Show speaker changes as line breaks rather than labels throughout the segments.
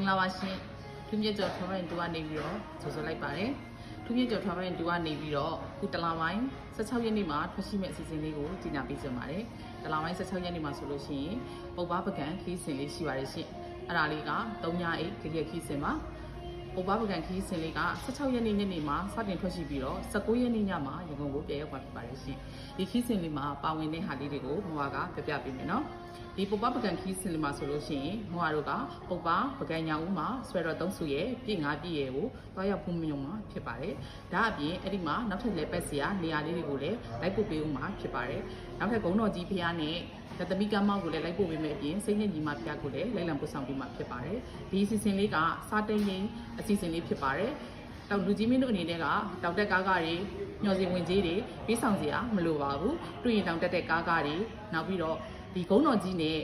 င်္ဂလာပါရှင်ထူးမြတ်ကျော် travel and tour နေပြီးတော့ဆိုလိုက်ပါတယ်ထူးမြတ်ကျော် travel and tour နေပြီးတော့ခုတလပိုင်း16ရက်နေ့မှာထွက်ရှိမဲ့အစီအစဉ်လေးကိုကြီးညာပေးချင်ပါတယ်တလပိုင်း16ရက်နေ့မှာဆိုလို့ရှိရင်ပုပ္ပပကံခီးစဉ်လေးရှိပါတယ်ရှင်အဲ့ဒါလေးက3ညအိတ်ကြက်ခီးစဉ်ပါပုပ္ပပကံခီးစဉ်လေးက16ရက်နေ့ညနေမှာစတင်ထွက်ရှိပြီးတော့19ရက်နေ့ညမှာရန်ကုန်ကိုပြန်ရောက်ပါဖြစ်ပါတယ်ရှင်ဒီခီးစဉ်လေးမှာပါဝင်တဲ့ဟာလေးတွေကိုမွာကပြပြပေးမယ်နော်ဒီပုပ္ပပကံခီးစဉ်လေးမှာဆိုလို့ရှိရင်မွာတို့ကပုပ္ပပကံညာဦးမှာဆွဲတော့3စုရဲ့ပြည့်5ပြည့်ရဲ့ကိုတွားရောက်ဖို့မြုံမှာဖြစ်ပါတယ်ဒါအပြင်အဲ့ဒီမှာနောက်ထပ်လည်းပတ်စရာနေရာလေးတွေကိုလည်းလိုက်ပို့ပေးဦးမှာဖြစ်ပါတယ်နောက်ထပ်ဂုံတော်ကြီးဖျားနဲ့သမီးကမောက်ကိုလည်းလိုက်ပို့ပေးမယ်အပြင်စိတ်ညစ်ညီမဖျားကိုလည်းလိုက်လံပို့ဆောင်ပေးမှာဖြစ်ပါတယ်ဒီအစီအစဉ်လေးကစားတိန်ရင်အစီအစဉ်လေးဖြစ်ပါတယ်တောက်လူကြီးမင်းတို့အနေနဲ့ကတောက်တက်ကားကားတွေညော်စီဝင်ကြီးတွေပေးဆောင်စရာမလိုပါဘူးတွေ့ရင်တောက်တက်တဲ့ကားကားတွေနောက်ပြီးတော့ဒီဂုံတော်ကြီးနဲ့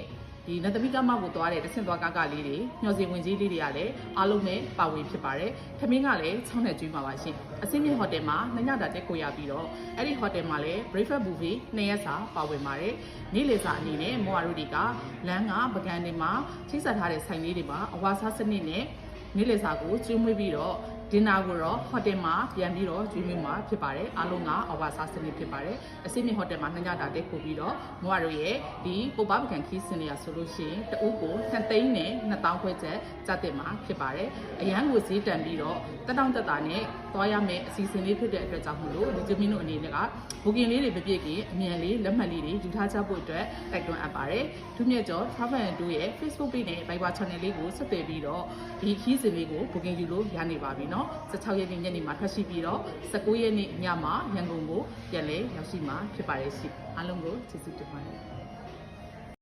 ဒီနတ်သမီးကမောက်ကိုသွားတဲ့တဆင့်သွားကားကားလေးတွေညော်စီဝင်ကြီးလေးတွေကလည်းအားလုံးနဲ့ပါဝင်ဖြစ်ပါတယ်ထမင်းကလည်း6နဲ့ကျွေးမှာပါရှင်အစင်းမြင့်ဟိုတယ်မှာ2ညတာတက်ကိုရပြီးတော့အဲ့ဒီဟိုတယ်မှာလည်း breakfast buffet 2ရက်စာပါဝင်ပါတယ်နေ့လည်စာအနေနဲ့မော်ရီတွေကလမ်းကပကံတွေမှာချိတ်ဆက်ထားတဲ့ဆိုင်လေးတွေမှာအဝါစားစနစ်နဲ့နေ့လည်စာကိုကျွေးမွေးပြီးတော့ဒီနာကိုတော့ဟိုတယ်မှာပြန်ပြီးတော့ကျွေးမွေးမှာဖြစ်ပါတယ်အားလုံးကအဝါစားစနစ်ဖြစ်ပါတယ်အစိမ့်မြင့်ဟိုတယ်မှာ2ညတာတက်ကိုပြီးတော့မော်ရီရဲ့ဒီပုပ္ပပကံခီးစင်ရဆိုလို့ရှိရင်တအုပ်ကို2သိန်းနဲ့2000ခွဲချက်ကျတဲ့မှာဖြစ်ပါတယ်အရန်ကိုဈေးတန်ပြီးတော့တက်တောင့်တက်တာနဲ့သွားရမယ်အစီအစဉ်လေးဖြစ်တဲ့အတွက်ကြောင့်မို့လို့လူကြီးမင်းတို့အနေနဲ့ကဘူကင်လေးတွေပြပြကြီးအမြန်လေးလက်မှတ်လေးတွေယူထားကြဖို့အတွက်တိုက်တွန်းအပ်ပါတယ်ထူးမြတ်ကျော် Travel and Tour ရဲ့ Facebook page နဲ့ Viber channel လေးကိုဆက်သွယ်ပြီးတော့ဒီခီးစဉ်လေးကိုဘူကင်ယူလို့ရနေပါပြီเนาะ16ရက်နေ့ညနေမှာထွက်ရှိပြီးတော့19ရက်နေ့ညမှာရန်ကုန်ကိုပြန်လဲရောက်ရှိမှာဖြစ်ပါတယ်ရှိအားလုံးကိုကျေးဇူးတင်ပါတယ်